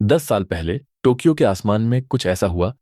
10 साल पहले टोक्यो के आसमान में कुछ ऐसा हुआ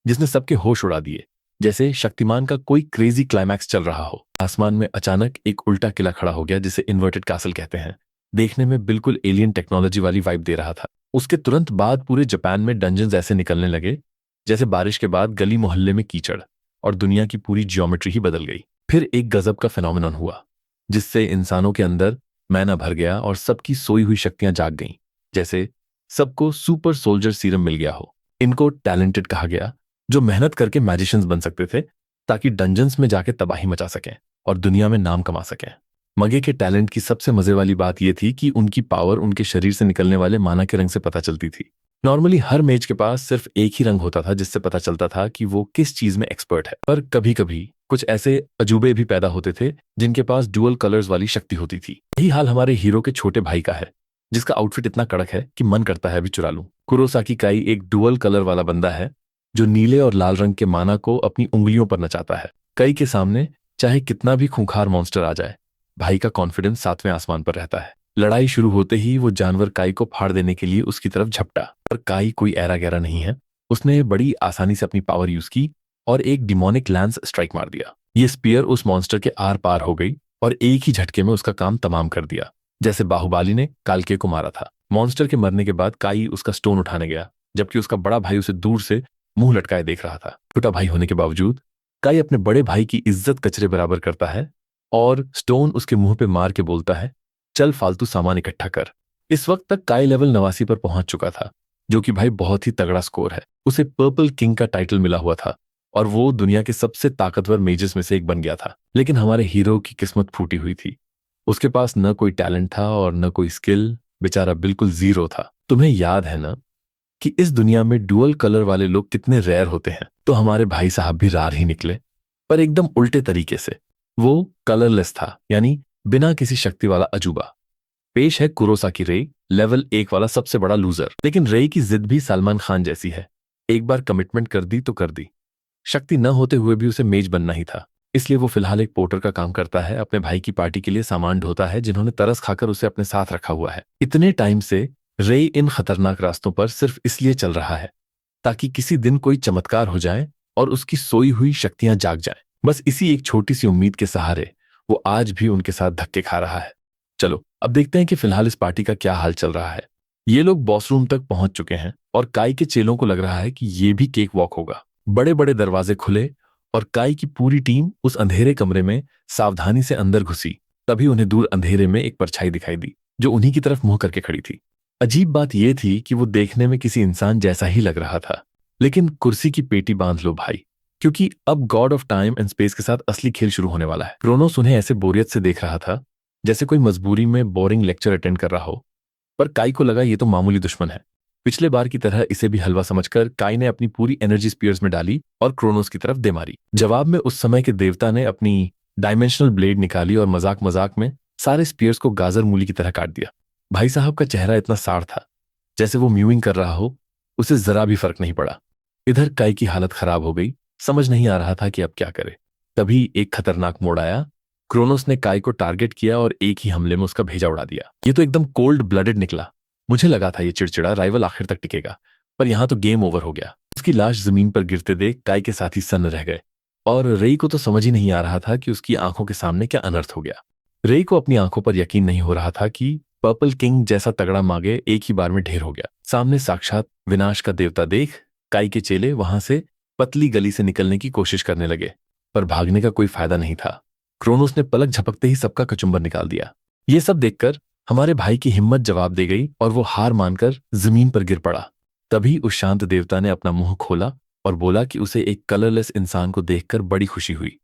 जिसने सबके होश उड़ा दिए। जैसे शक्तिमान का कोई क्रेजी क्लाइमैक्स चल रहा हो। आसमान में अचानक एक उल्टा किला खड़ा हो गया जिसे इन्वर्टेड कैसल कहते हैं। देखने में बिल्कुल एलियन टेक्नोलॉजी वाली वाइब दे रहा था। उसके तुरंत बाद पूरे जापान में डंजन्स ऐसे निकलने लगे जैसे बारिश के बाद गली मोहल्ले में कीचड़, और दुनिया की पूरी ज्योमेट्री ही बदल गई। फिर एक गजब का फेनोमेनन हुआ जिससे इंसानों के अंदर मैना भर गया और सबकी सोई हुई शक्तियां जाग गईं। जैसे सबको सुपर सोल्जर सीरम मिल गया हो। इनको टैलेंटेड कहा गया, जो मेहनत करके मैजिशियंस बन सकते थे ताकि डंजन्स में जाके तबाही मचा सकें और दुनिया में नाम कमा सकें। मगे के टैलेंट की सबसे मजे वाली बात यह थी कि उनकी पावर उनके शरीर से निकलने वाले माना के रंग से पता चलती थी। नॉर्मली हर मेज के पास सिर्फ एक ही रंग होता था जिससे पता चलता था कि वो किस चीज में एक्सपर्ट है। पर कभी कभी कुछ ऐसे अजूबे भी पैदा होते थे जिनके पास डुअल कलर्स वाली शक्ति होती थी। यही हाल हमारे हीरो के छोटे भाई का है, जिसका आउटफिट इतना कड़क है कि मन करता है अभी चुरा लूं। कुरोसाकी काई एक डुअल कलर वाला बंदा है जो नीले और लाल रंग के माना को अपनी उंगलियों पर नचाता है। काई के सामने चाहे कितना भी खूंखार मॉन्स्टर आ जाए, भाई का कॉन्फिडेंस 7वें आसमान पर रहता है। लड़ाई शुरू होते ही वो जानवर काई को फाड़ देने के लिए उसकी तरफ झपटा, पर काई कोई ऐरा गैरा नहीं है। उसने बड़ी आसानी से अपनी पावर यूज की और एक डिमोनिक लैंस स्ट्राइक मार दिया। ये स्पीयर उस मॉन्स्टर के आर पार हो गई और एक ही झटके में उसका काम तमाम कर दिया, जैसे बाहुबली ने कालके को मारा था। मॉन्स्टर के मरने के बाद काई उसका स्टोन उठाने गया, जबकि उसका बड़ा भाई उसे दूर से मुंह लटकाए देख रहा था। छोटा भाई होने के बावजूद काई अपने बड़े भाई की इज्जत कचरे बराबर करता है और स्टोन उसके मुंह पे मार के बोलता है, चल फालतू सामान इकट्ठा कर। इस वक्त तक काई लेवल 89 पर पहुंच चुका था, जो कि भाई बहुत ही तगड़ा स्कोर है। उसे पर्पल किंग का टाइटल मिला हुआ था और वो दुनिया के सबसे ताकतवर मेजर्स में से एक बन गया था। लेकिन हमारे हीरो की किस्मत फूटी हुई थी। उसके पास न कोई टैलेंट था और न कोई स्किल, बेचारा बिल्कुल जीरो था। तुम्हें याद है ना कि इस दुनिया में डुअल कलर वाले लोग कितने रेयर होते हैं? तो हमारे भाई साहब भी रार ही निकले, पर एकदम उल्टे तरीके से। वो कलरलेस था, यानी बिना किसी शक्ति वाला अजूबा। पेश है कुरोसाकी रे, लेवल 1 वाला सबसे बड़ा लूजर। लेकिन रे की जिद भी सलमान खान जैसी है। एक बार कमिटमेंट कर दी तो कर दी। शक्ति न होते हुए भी उसे मेज बनना ही था, इसलिए वो फिलहाल एक पोर्टर का काम करता है। अपने भाई की पार्टी के लिए सामान ढोता है, जिन्होंने तरस खाकर उसे अपने साथ रखा हुआ है। इतने टाइम से रे इन खतरनाक रास्तों पर सिर्फ इसलिए चल रहा है ताकि किसी दिन कोई चमत्कार हो जाए और उसकी सोई हुई शक्तियां जाग जाएं। बस इसी एक छोटी सी उम्मीद के सहारे वो आज भी उनके साथ धक्के खा रहा है। चलो अब देखते हैं कि फिलहाल इस पार्टी का क्या हाल चल रहा है। ये लोग बॉस रूम तक पहुंच चुके हैं और काई के चेलों को लग रहा है कि ये भी केक वॉक होगा। बड़े बड़े दरवाजे खुले और काई की पूरी टीम उस अंधेरे कमरे में सावधानी से अंदर घुसी। तभी उन्हें दूर अंधेरे में एक परछाई दिखाई दी जो उन्हीं की तरफ मुंह करके खड़ी थी। अजीब बात यह थी कि वो देखने में किसी इंसान जैसा ही लग रहा था। लेकिन कुर्सी की पेटी बांध लो भाई, क्योंकि अब God of time and space के साथ असली खेल शुरू होने वाला है। क्रोनोस उन्हें ऐसे बोरियत से देख रहा था जैसे कोई मजबूरी में बोरिंग लेक्चर अटेंड कर रहा हो, पर काई को लगा ये तो मामूली दुश्मन है। पिछले बार की तरह इसे भी हलवा समझकर काई ने अपनी पूरी एनर्जी स्पीयर्स में डाली और क्रोनोस की तरफ दे मारी। जवाब में उस समय के देवता ने अपनी डायमेंशनल ब्लेड निकाली और मजाक मजाक में सारे स्पीयर्स को गाजर मूली की तरह काट दिया। भाई साहब का चेहरा इतना साड़ था जैसे वो म्यूइंग कर रहा हो, उसे जरा भी फर्क नहीं पड़ा। इधर काई की हालत खराब हो गई, समझ नहीं आ रहा था कि अब क्या करे। तभी एक खतरनाक मोड़ आया। क्रोनोस ने काई को टारगेट किया और एक ही हमले में उसका भेजा उड़ा दिया। ये तो एकदम कोल्ड ब्लडेड निकला। मुझे लगा था ये चिड़चिड़ा राइवल आखिर तक टिकेगा, पर यहां तो गेम ओवर हो गया। उसकी लाश जमीन पर गिरते देख काई के साथी सन्न रह गए और रेई को तो समझ ही नहीं आ रहा था कि उसकी आंखों के सामने क्या अनर्थ हो गया। रेई को अपनी आंखों पर यकीन नहीं हो रहा था कि पर्पल किंग जैसा तगड़ा मागे एक ही बार में ढेर हो गया। सामने साक्षात विनाश का देवता देख काई के चेले वहां से पतली गली से निकलने की कोशिश करने लगे, पर भागने का कोई फायदा नहीं था। क्रोनोस ने पलक झपकते ही सबका कचुंबर निकाल दिया। ये सब देखकर हमारे भाई की हिम्मत जवाब दे गई और वो हार मानकर जमीन पर गिर पड़ा। तभी उस शांत देवता ने अपना मुंह खोला और बोला कि उसे एक कलरलेस इंसान को देखकर बड़ी खुशी हुई।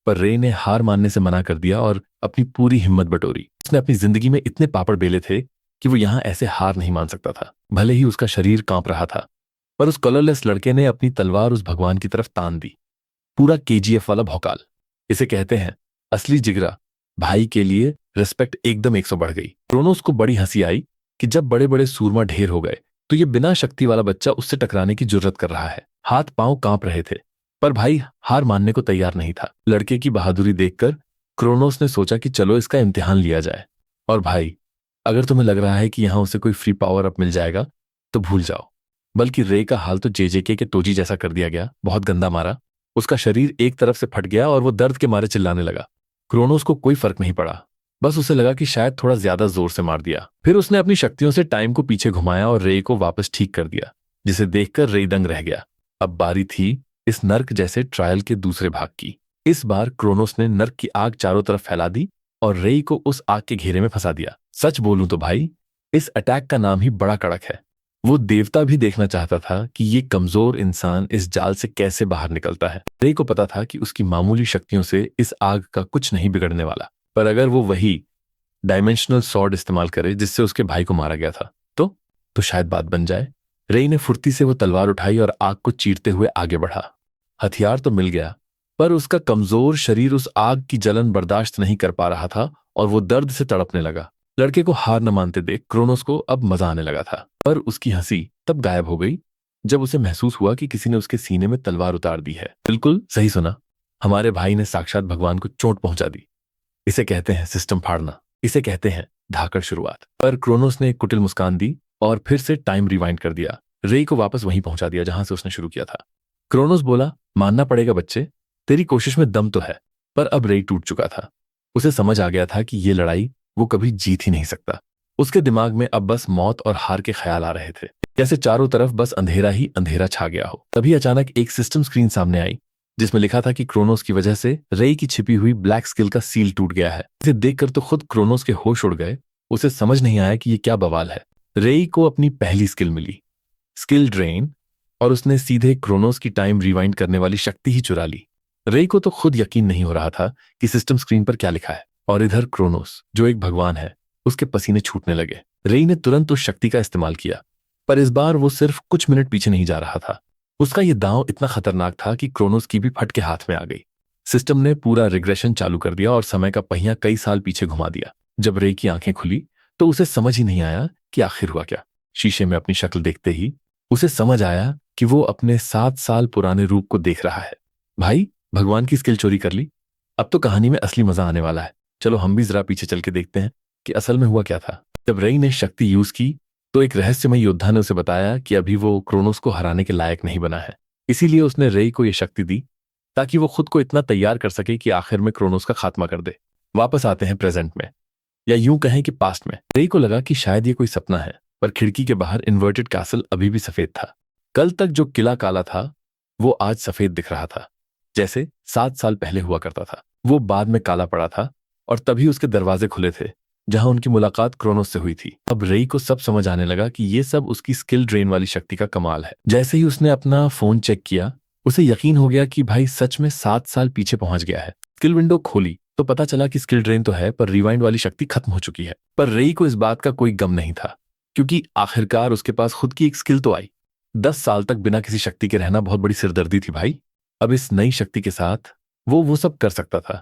पर रे ने हार मानने से मना कर दिया और अपनी पूरी हिम्मत बटोरी। उसने अपनी जिंदगी में इतने पापड़ बेले थे कि वो यहां ऐसे हार नहीं मान सकता था। भले ही उसका शरीर कांप रहा था, पर उस कलरलेस लड़के ने अपनी तलवार उस भगवान की तरफ तान दी। पूरा केजीएफ वाला भौकाल। इसे कहते हैं असली जिगरा। भाई के लिए रिस्पेक्ट एकदम 100 बढ़ गई। क्रोनोस को बड़ी हंसी आई कि जब बड़े बड़े सूरमा ढेर हो गए तो ये बिना शक्ति वाला बच्चा उससे टकराने की जुर्रत कर रहा है। हाथ पांव कांप रहे थे, पर भाई हार मानने को तैयार नहीं था। लड़के की बहादुरी देखकर क्रोनोस ने सोचा कि चलो इसका इम्तिहान लिया जाए। और भाई, अगर तुम्हें लग रहा है कि यहां उसे कोई फ्री पावर अप मिल जाएगा तो भूल जाओ। बल्कि रे का हाल तो जेजेके के टोजी जैसा कर दिया गया, बहुत गंदा मारा। उसका शरीर एक तरफ से फट गया और वो दर्द के मारे चिल्लाने लगा। क्रोनोस को कोई फर्क नहीं पड़ा, बस उसे लगा कि शायद थोड़ा ज्यादा जोर से मार दिया। फिर उसने अपनी शक्तियों से टाइम को पीछे घुमाया और रे को वापस ठीक कर दिया, जिसे देखकर रे दंग रह गया। अब बारी थी इस नर्क जैसे ट्रायल के दूसरे भाग की। इस बार क्रोनोस ने नर्क की आग चारों तरफ फैला दी और रे को उस आग के घेरे में फंसा दिया। सच बोलूं तो भाई, इस अटैक का नाम ही बड़ा कड़क है। वो देवता भी देखना चाहता था कि ये कमजोर इंसान इस जाल से कैसे बाहर निकलता है। रे को पता था कि उसकी मामूली शक्तियों से इस आग का कुछ नहीं बिगड़ने वाला, पर अगर वो वही डायमेंशनल सॉर्ड इस्तेमाल करे जिससे उसके भाई को मारा गया था तो शायद बात बन जाए। रे ने फुर्ती से वो तलवार उठाई और आग को चीरते हुए आगे बढ़ा। हथियार तो मिल गया, पर उसका कमजोर शरीर उस आग की जलन बर्दाश्त नहीं कर पा रहा था और वो दर्द से तड़पने लगा। लड़के को हार न मानते देख क्रोनोस को अब मजा आने लगा था, पर उसकी हंसी तब गायब हो गई जब उसे महसूस हुआ कि किसी ने उसके सीने में तलवार उतार दी है। बिल्कुल सही सुना, हमारे भाई ने साक्षात भगवान को चोट पहुंचा दी। इसे कहते हैं सिस्टम फाड़ना, इसे कहते हैं धाकड़ शुरुआत। पर क्रोनोस ने एक कुटिल मुस्कान दी और फिर से टाइम रिवाइंड कर दिया। रे को वापस वहीं पहुंचा दिया जहां से उसने शुरू किया था। क्रोनोस बोला, मानना पड़ेगा बच्चे, तेरी कोशिश में दम तो है। पर अब रे टूट चुका था। उसे समझ आ गया था कि ये लड़ाई वो कभी जीत ही नहीं सकता। उसके दिमाग में अब बस मौत और हार के ख्याल आ रहे थे, जैसे चारों तरफ बस अंधेरा ही अंधेरा छा गया हो। तभी अचानक एक सिस्टम स्क्रीन सामने आई जिसमें लिखा था कि क्रोनोस की वजह से रे की छिपी हुई ब्लैक स्किल का सील टूट गया है। इसे देखकर तो खुद क्रोनोस के होश उड़ गए। उसे समझ नहीं आया कि ये क्या बवाल है। रे को अपनी पहली स्किल मिली, स्किल ड्रेन, और उसने सीधे क्रोनोस की टाइम रिवाइंड करने वाली शक्ति ही चुरा ली। रे को तो खुद यकीन नहीं हो रहा था कि सिस्टम स्क्रीन पर क्या लिखा है। और इधर क्रोनोस, जो एक भगवान है, उसके पसीने छूटने लगे। रे ने तुरंत उस शक्ति का इस्तेमाल किया, पर इस बार वो सिर्फ कुछ मिनट पीछे नहीं जा रहा था। उसका ये दांव इतना खतरनाक था कि क्रोनोस की भी फट के हाथ में आ गई। सिस्टम ने पूरा रिग्रेशन चालू कर दिया और समय का पहिया कई साल पीछे घुमा दिया। जब रे की आंखें खुली तो उसे समझ ही नहीं आया कि आखिर हुआ क्या। शीशे में अपनी शक्ल देखते ही उसे समझ आया कि वो अपने 7 साल पुराने रूप को देख रहा है। भाई, भगवान की स्किल चोरी कर ली। अब तो कहानी में असली मजा आने वाला है। चलो हम भी जरा पीछे चल के देखते हैं कि असल में हुआ क्या था। जब रे ने शक्ति यूज की तो एक रहस्यमय योद्धा ने उसे बताया कि अभी वो क्रोनोस को हराने के लायक नहीं बना है। इसीलिए उसने रे को यह शक्ति दी ताकि वो खुद को इतना तैयार कर सके कि आखिर में क्रोनोस का खात्मा कर दे। वापस आते हैं प्रेजेंट में, या यूं कहें कि पास्ट में। रे को लगा कि शायद ये कोई सपना है, पर खिड़की के बाहर इन्वर्टेड कैसल अभी भी सफेद था। कल तक जो किला काला था वो आज सफेद दिख रहा था, जैसे 7 साल पहले हुआ करता था। वो बाद में काला पड़ा था और तभी उसके दरवाजे खुले थे जहां उनकी मुलाकात क्रोनोस से हुई थी। अब रे को सब समझ आने लगा कि ये सब उसकी स्किल ड्रेन वाली शक्ति का कमाल है। जैसे ही उसने अपना फोन चेक किया, उसे यकीन हो गया कि भाई सच में 7 साल पीछे पहुंच गया है। स्किल विंडो खोली तो पता चला कि स्किल ड्रेन तो है, पर रिवाइंड वाली शक्ति खत्म हो चुकी है। पर रे को इस बात का कोई गम नहीं था, क्योंकि आखिरकार उसके पास खुद की एक स्किल तो आई। 10 साल तक बिना किसी शक्ति के रहना बहुत बड़ी सिरदर्दी थी भाई। अब इस नई शक्ति के साथ वो सब कर सकता था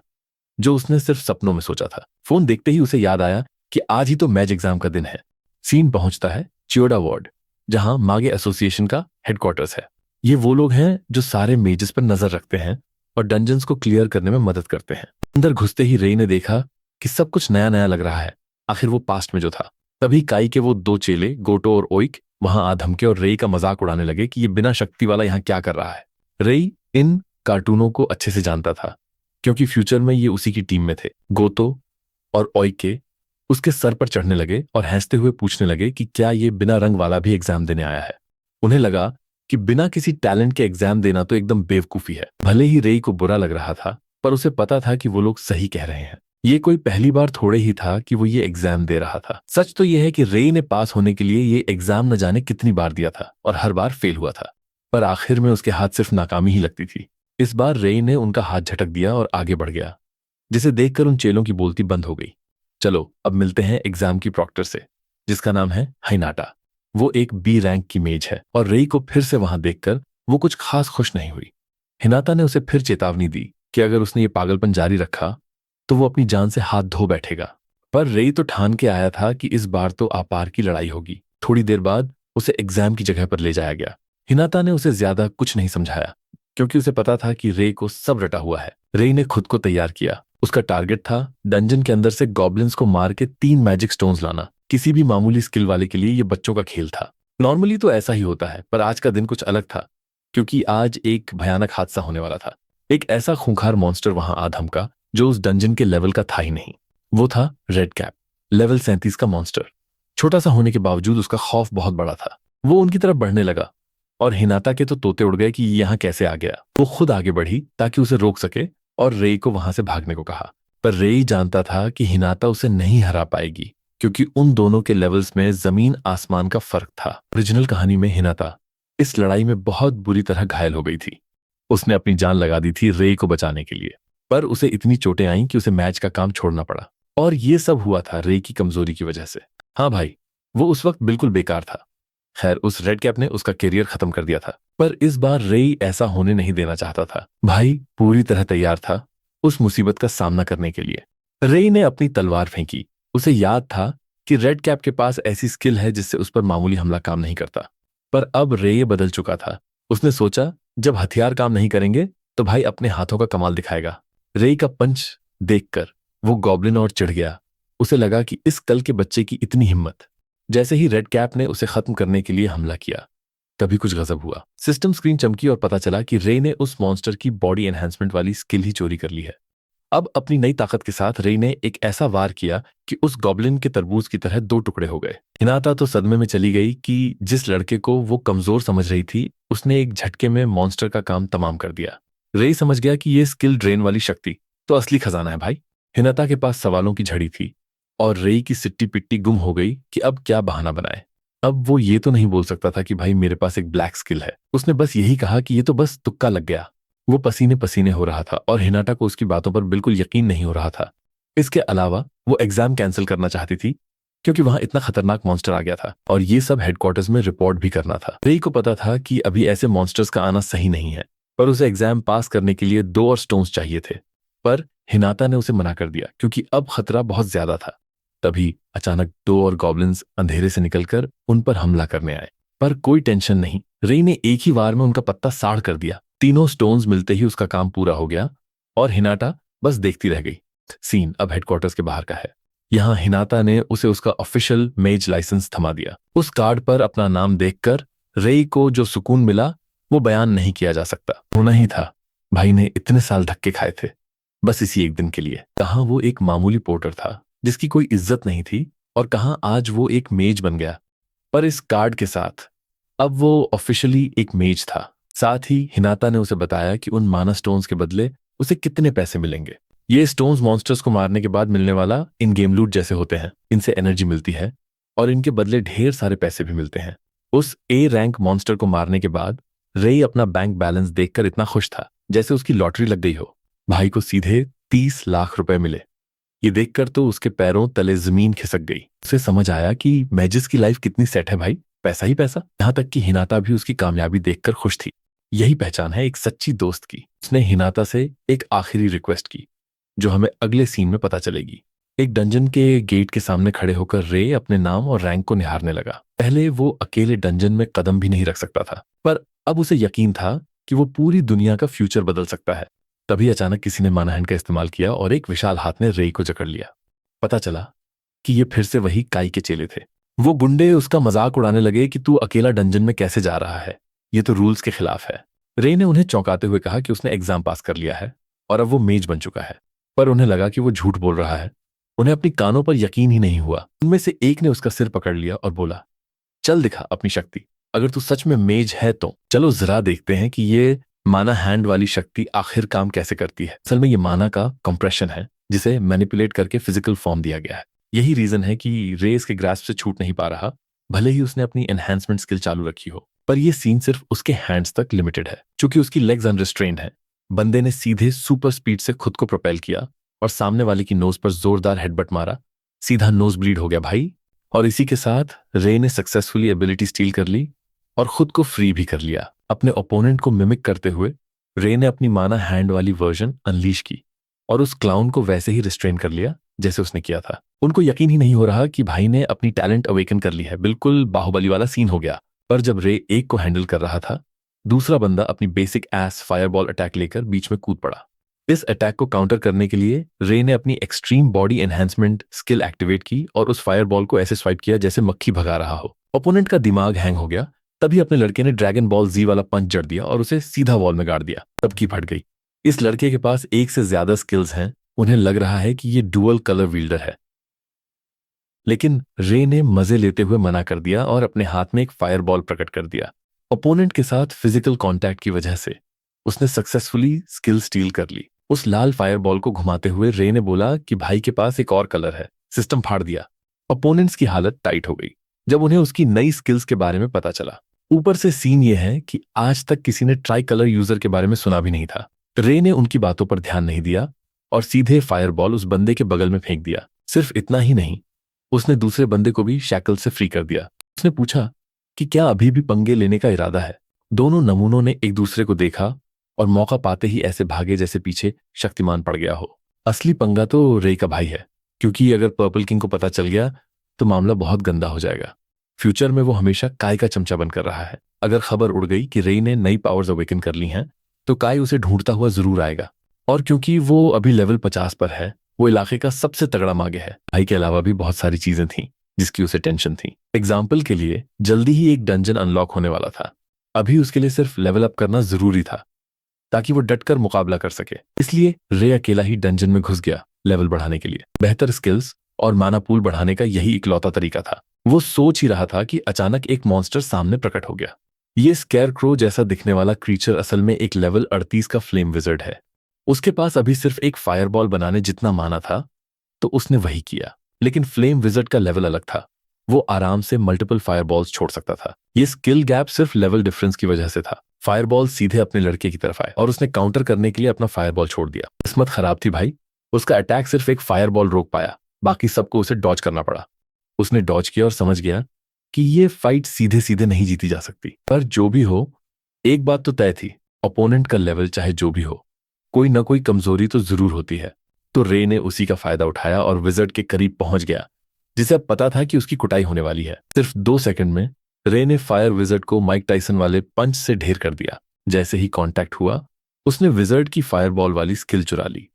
जो उसने सिर्फ सपनों में सोचा था। फोन देखते ही उसे याद आया कि आज ही तो मैच एग्जाम का दिन है। सीन पहुंचता है चियोडा वार्ड, जहां मागे एसोसिएशन का हेडक्वार्टर्स है। ये वो लोग हैं जो सारे मेजेस पर नजर रखते हैं और डंजन्स को क्लियर करने में मदद करते हैं। अंदर घुसते ही रे ने देखा कि सब कुछ नया नया लग रहा है, आखिर वो पास्ट में जो था। तभी काई के वो 2 चेले गोटो और ओइक वहां आ धमके और रे का मजाक उड़ाने लगे कि ये बिना शक्ति वाला यहाँ क्या कर रहा है। रे इन कार्टूनों को अच्छे से जानता था, क्योंकि फ्यूचर में ये उसी की टीम में थे। गोतो और ओइके उसके सर पर चढ़ने लगे और हंसते हुए पूछने लगे कि क्या ये बिना रंग वाला भी एग्जाम देने आया है। उन्हें लगा कि बिना किसी टैलेंट के एग्जाम देना तो एकदम बेवकूफी है। भले ही रे को बुरा लग रहा था, पर उसे पता था कि वो लोग सही कह रहे हैं। ये कोई पहली बार थोड़े ही था कि वो ये एग्जाम दे रहा था। सच तो यह है कि रे ने पास होने के लिए ये एग्जाम न जाने कितनी बार दिया था और हर बार फेल हुआ था, पर आखिर में उसके हाथ सिर्फ नाकामी ही लगती थी। इस बार रे ने उनका हाथ झटक दिया और आगे बढ़ गया, जिसे देखकर उन चेलों की बोलती बंद हो गई। चलो अब मिलते हैं एग्जाम की प्रॉक्टर से, जिसका नाम है हिनाटा। वो एक बी रैंक की मेज है और रे को फिर से वहां देखकर वो कुछ खास खुश नहीं हुई। हिनाटा ने उसे फिर चेतावनी दी कि अगर उसने ये पागलपन जारी रखा तो वो अपनी जान से हाथ धो बैठेगा। पर रे तो ठान के आया था कि इस बार तो आपार की लड़ाई होगी। थोड़ी देर बाद उसे एग्जाम की जगह पर ले जाया गया। हिनाटा ने उसे ज्यादा कुछ नहीं समझाया, क्योंकि उसे पता था कि रे को सब रटा हुआ है। रे ने खुद को तैयार किया। उसका टारगेट था डंजन के अंदर से गॉब्लिन्स को मार के 3 मैजिक स्टोन्स लाना। किसी भी मामूली स्किल वाले के लिए ये बच्चों का खेल था। नॉर्मली तो ऐसा ही होता है, पर आज का दिन कुछ अलग था, क्योंकि आज एक भयानक हादसा होने वाला था। एक ऐसा खूंखार मॉन्स्टर वहां आ धमका जो उस डंजन के लेवल का था ही नहीं। वो था रेड कैप, लेवल 37 का मॉन्स्टर। छोटा सा होने के बावजूद उसका खौफ बहुत बड़ा था। वो उनकी तरफ बढ़ने लगा और हिनाता के तो तोते उड़ गए कि ये यहाँ कैसे आ गया। वो खुद आगे बढ़ी ताकि उसे रोक सके और रेई को वहां से भागने को कहा, पर रेई जानता था कि हिनाता उसे नहीं हरा पाएगी, क्योंकि उन दोनों के लेवल्स में जमीन आसमान का फर्क था। ओरिजिनल कहानी में हिनाता इस लड़ाई में बहुत बुरी तरह घायल हो गई थी। उसने अपनी जान लगा दी थी रेई को बचाने के लिए, पर उसे इतनी चोटें आईं कि उसे मैच का काम छोड़ना पड़ा। और ये सब हुआ था रेई की कमजोरी की वजह से। हाँ भाई, वो उस वक्त बिल्कुल बेकार था। खैर, उस रेड कैप ने उसका करियर खत्म कर दिया था, पर इस बार रेई ऐसा होने नहीं देना चाहता था। भाई पूरी तरह तैयार था उस मुसीबत का सामना करने के लिए। रेई ने अपनी तलवार फेंकी। उसे याद था कि रेड कैप के पास ऐसी स्किल है जिससे उस पर मामूली हमला काम नहीं करता। पर अब रेई बदल चुका था। उसने सोचा, जब हथियार काम नहीं करेंगे तो भाई अपने हाथों का कमाल दिखाएगा। रेई का पंच देखकर वो गॉब्लिन और चिढ़ गया। उसे लगा कि इस कल के बच्चे की इतनी हिम्मत। जैसे ही रेड कैप ने उसे खत्म करने के लिए हमला किया, तभी कुछ गजब हुआ। सिस्टम स्क्रीन चमकी और पता चला कि रेई ने उस मॉन्स्टर की बॉडी एनहांसमेंट वाली स्किल ही चोरी कर ली है। अब अपनी नई ताकत के साथ रेई ने एक ऐसा वार किया कि उस गॉब्लिन के तरबूज की तरह दो टुकड़े हो गए। हिनाता तो सदमे में चली गई कि जिस लड़के को वो कमजोर समझ रही थी, उसने एक झटके में मॉन्स्टर का काम तमाम कर दिया। रेई समझ गया कि ये स्किल ड्रेन वाली शक्ति तो असली खजाना है भाई। हिनाता के पास सवालों की झड़ी थी और रेई की सिट्टी पिट्टी गुम हो गई कि अब क्या बहाना बनाए। अब वो ये तो नहीं बोल सकता था कि भाई मेरे पास एक ब्लैक स्किल है। उसने बस यही कहा कि ये तो बस तुक्का लग गया। वो पसीने पसीने हो रहा था और हिनाटा को उसकी बातों पर बिल्कुल यकीन नहीं हो रहा था। इसके अलावा वो एग्जाम कैंसिल करना चाहती थी, क्योंकि वहां इतना खतरनाक मॉन्स्टर आ गया था और ये सब हेडक्वार्टर्स में रिपोर्ट भी करना था। रेई को पता था कि अभी ऐसे मॉन्स्टर्स का आना सही नहीं है, पर उसे एग्जाम पास करने के लिए 2 और स्टोन्स चाहिए थे। पर हिनाता ने उसे मना कर दिया, क्योंकि अब खतरा बहुत ज्यादा था। तभी अचानक 2 और गॉब्लिन्स अंधेरे से निकलकर उन पर हमला करने आए। पर कोई टेंशन नहीं, रेई ने एक ही वार में उनका पत्ता साड़ कर दिया। तीनों स्टोन्स मिलते ही उसका काम पूरा हो गया और हिनाटा बस देखती रह गई। सीन अब हेडक्वार्टर्स के बाहर का है। यहाँ हिनाता ने उसे उसका ऑफिशियल मेज लाइसेंस थमा दिया। उस कार्ड पर अपना नाम देखकर रेई को जो सुकून मिला वो बयान नहीं किया जा सकता। होना ही था। भाई ने इतने साल धक्के खाए थे बस इसी एक दिन के लिए। कहाँ वो एक मामूली पोर्टर था जिसकी कोई इज्जत नहीं थी, और कहाँ आज वो एक मेज बन गया। पर इस कार्ड के साथ अब वो ऑफिशियली एक मेज था। साथ ही हिनाता ने उसे बताया कि उन माना स्टोन्स के बदले उसे कितने पैसे मिलेंगे। ये स्टोन्स मॉन्स्टर्स को मारने के बाद मिलने वाला इन गेम लूट जैसे होते हैं। इनसे एनर्जी मिलती है और इनके बदले ढेर सारे पैसे भी मिलते हैं। उस ए रैंक मॉन्स्टर को मारने के बाद रेई अपना बैंक बैलेंस देखकर इतना खुश था जैसे उसकी लॉटरी लग गई हो। भाई को सीधे 30 लाख रुपए मिले। ये देखकर तो उसके पैरों तले जमीन खिसक गई। उसे समझ आया कि मैजिस की लाइफ कितनी सेट है भाई, पैसा ही पैसा। यहां तक कि हिनाता भी उसकी कामयाबी देखकर खुश थी। यही पहचान है एक सच्ची दोस्त की। उसने हिनाता से एक आखिरी रिक्वेस्ट की, जो हमें अगले सीन में पता चलेगी। एक डंजन के गेट के सामने खड़े होकर रे अपने नाम और रैंक को निहारने लगा। पहले वो अकेले डंजन में कदम भी नहीं रख सकता था, पर अब उसे यकीन था कि वो पूरी दुनिया का फ्यूचर बदल सकता है। तभी अचानक किसी ने माना हैंड का इस्तेमाल किया और एक विशाल हाथ ने रेई को जकड़ लिया। पता चला कि ये फिर से वही काई के चेले थे। वो गुंडे उसका मजाक उड़ाने लगे कि तू अकेला डंजन में कैसे जा रहा है, ये तो रूल्स के खिलाफ है। रे ने उन्हें चौंकाते हुए कहा कि उसने एग्जाम पास कर लिया है और अब वो मेज बन चुका है। पर उन्हें लगा कि वो झूठ बोल रहा है। उन्हें अपनी कानों पर यकीन ही नहीं हुआ। उनमें से एक ने उसका सिर पकड़ लिया और बोला, चल दिखा अपनी शक्ति। अगर तू सच में मेज है तो चलो जरा देखते हैं कि ये माना हैंड वाली शक्ति आखिर काम कैसे करती है। असल में ये माना का कंप्रेशन है जिसे मैनिपुलेट करके फिजिकल फॉर्म दिया गया है। यही रीजन है कि रेस के ग्रास्प से छूट नहीं पा रहा, भले ही उसने अपनी एनहांसमेंट स्किल चालू रखी हो। पर यह सीन सिर्फ उसके हैंड्स तक लिमिटेड है, क्योंकि उसकी लेग्स अनरिस्ट्रेन्ड है। बंदे ने सीधे सुपर स्पीड से खुद को प्रोपेल किया और सामने वाले की नोज पर जोरदार हेडबट मारा। सीधा नोज ब्लीड हो गया भाई। और इसी के साथ रे ने सक्सेसफुली एबिलिटी स्टील कर ली और खुद को फ्री भी कर लिया। अपने ओपोनेंट को मिमिक करते हुए रे ने अपनी माना हैंड वाली वर्जन अनलीश की और उस क्लाउन को वैसे ही रिस्ट्रेन कर लिया जैसे उसने किया था। उनको यकीन ही नहीं हो रहा कि भाई ने अपनी टैलेंट अवेकन कर ली है। बिल्कुल बाहुबली वाला सीन हो गया। पर जब रे एक को हैंडल कर रहा था, दूसरा बंदा अपनी बेसिक एस फायरबॉल अटैक लेकर बीच में कूद पड़ा। इस अटैक को काउंटर करने के लिए रे ने अपनी extreme body enhancement skill activate की और उस फायरबॉल को ऐसे स्वाइप किया जैसे मक्खी भगा रहा हो। ओपोनेंट का दिमाग हैंग हो गया। तभी अपने लड़के ने ड्रैगन बॉल जी वाला पंच जड़ दिया और उसे सीधा वॉल में गाड़ दिया। सबकी फट गई। इस लड़के के पास एक से ज्यादा स्किल्स हैं। उन्हें लग रहा है कि ये डुअल कलर विल्डर है, लेकिन रे ने मजे लेते हुए मना कर दिया और अपने हाथ में एक फायरबॉल प्रकट कर दिया। ओपोनेंट के साथ फिजिकल कांटेक्ट की वजह से उसने सक्सेसफुली स्किल स्टील कर ली। उस लाल फायरबॉल को घुमाते हुए रे ने बोला कि भाई के पास एक और कलर है। सिस्टम फाड़ दिया। ओपोनेंट्स की हालत टाइट हो गई जब उन्हें उसकी नई स्किल्स के बारे में पता चला। ऊपर से सीन ये है कि आज तक किसी ने ट्राई कलर यूजर के बारे में सुना भी नहीं था। रे ने उनकी बातों पर ध्यान नहीं दिया और सीधे फायरबॉल उस बंदे के बगल में फेंक दिया। सिर्फ इतना ही नहीं, उसने दूसरे बंदे को भी शैकल से फ्री कर दिया। उसने पूछा कि क्या अभी भी पंगे लेने का इरादा है। दोनों नमूनों ने एक दूसरे को देखा और मौका पाते ही ऐसे भागे जैसे पीछे शक्तिमान पड़ गया हो। असली पंगा तो रे का भाई है, क्योंकि अगर पर्पल किंग को पता चल गया तो मामला बहुत गंदा हो जाएगा। फ्यूचर में वो हमेशा काय का चमचा बनकर रहा है। अगर खबर उड़ गई कि रे ने नई पावर्स अवेकन कर ली हैं तो काय उसे ढूंढता हुआ जरूर आएगा। और क्योंकि वो अभी लेवल 50 पर है, वो इलाके का सबसे तगड़ा मागे है। भाई के अलावा भी बहुत सारी चीजें थीं जिसकी उसे टेंशन थी। एग्जाम्पल के लिए, जल्दी ही एक डंजन अनलॉक होने वाला था। अभी उसके लिए सिर्फ लेवल अप करना जरूरी था ताकि वो डटकर मुकाबला कर सके। इसलिए रे अकेला ही डंजन में घुस गया लेवल बढ़ाने के लिए। बेहतर स्किल्स और माना पूल बढ़ाने का यही इकलौता तरीका था। वो सोच ही रहा था कि अचानक एक मॉन्स्टर सामने प्रकट हो गया। ये स्केयरक्रो जैसा दिखने वाला क्रीचर असल में एक लेवल 38 का फ्लेम विजर्ड है। उसके पास अभी सिर्फ एक फायरबॉल बनाने जितना माना था, तो उसने वही किया। लेकिन फ्लेम विजर्ड का लेवल अलग था। वो आराम से मल्टीपल फायरबॉल्स छोड़ सकता था। ये स्किल गैप सिर्फ लेवल डिफरेंस की वजह से था। फायरबॉल सीधे अपने लड़के की तरफ आए और उसने काउंटर करने के लिए अपना फायरबॉल छोड़ दिया। किस्मत खराब थी भाई। उसका अटैक सिर्फ एक फायरबॉल रोक पाया, बाकी सबको उसे डॉज करना पड़ा। उसने डॉज किया और समझ गया कि ये फाइट सीधे सीधे नहीं जीती जा सकती। पर जो भी हो, एक बात तो तय थी, ओपोनेंट का लेवल चाहे जो भी हो, कोई ना कोई कमजोरी तो जरूर होती है। तो रे ने उसी का फायदा उठाया और विजर्ड के करीब पहुंच गया, जिसे अब पता था कि उसकी कुटाई होने वाली है। सिर्फ 2 सेकंड में रे ने फायर विजर्ड को माइक टाइसन वाले पंच से ढेर कर दिया। जैसे ही कांटेक्ट हुआ, उसने विजर्ड की फायरबॉल वाली स्किल चुरा ली,